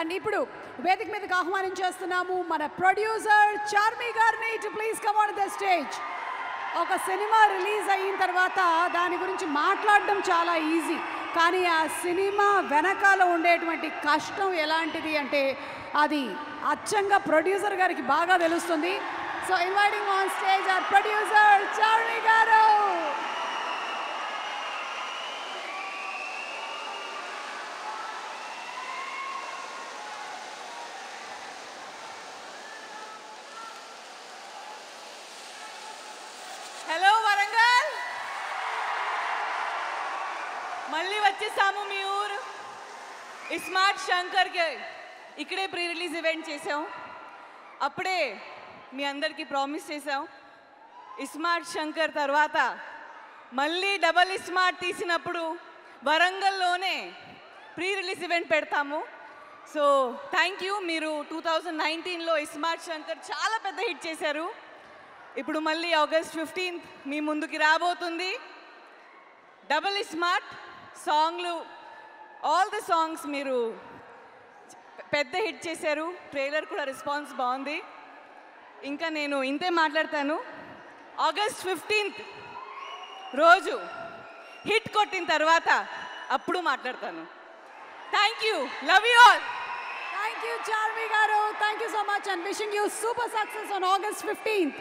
And ఇప్పుడు వేదిక మీదకి ఆహ్వానించేస్తున్నాము మన ప్రొడ్యూసర్ చార్మి గారిని to please come on the stage. ఒక సినిమా రిలీజ్ అయిన తర్వాత దాని గురించి మాట్లాడడం చాలా ఈజీ, కానీ ఆ సినిమా వెనకాల ఉండేటువంటి కష్టం ఎలాంటిది అంటే అది అచ్చంగా ప్రొడ్యూసర్ గారికి బాగా తెలుస్తుంది. So inviting on stage hour producer Charmi గారు. హలో వరంగల్, మళ్ళీ వచ్చేసాము మీ ఊరు ఇస్మార్ట్ శంకర్కి. ఇక్కడే ప్రీ రిలీజ్ ఈవెంట్ చేసాం. అప్పుడే మీ అందరికీ ప్రామిస్ చేసాం, ఇస్మార్ట్ శంకర్ తర్వాత మళ్ళీ డబల్ ఇస్మార్ట్ తీసినప్పుడు వరంగల్లోనే ప్రీ రిలీజ్ ఈవెంట్ పెడతాము. So thank you. మీరు 2019లో ఇస్మార్ట్ శంకర్ చాలా పెద్ద హిట్ చేశారు. ఇప్పుడు మళ్ళీ ఆగస్ట్ 15th మీ ముందుకి రాబోతుంది డబల్ ఇస్మార్ట్. సాంగ్లు ఆల్ ద సాంగ్స్ మీరు పెద్ద హిట్ చేశారు. ట్రైలర్ కూడా రెస్పాన్స్ బాగుంది. ఇంకా నేను ఇంతే మాట్లాడతాను. ఆగస్ట్ 15th రోజు హిట్ కొట్టిన తర్వాత అప్పుడు మాట్లాడతాను. Thank you, love you all. Thank you, Charmi garu. Thank you so much and wishing you super success on August 15th.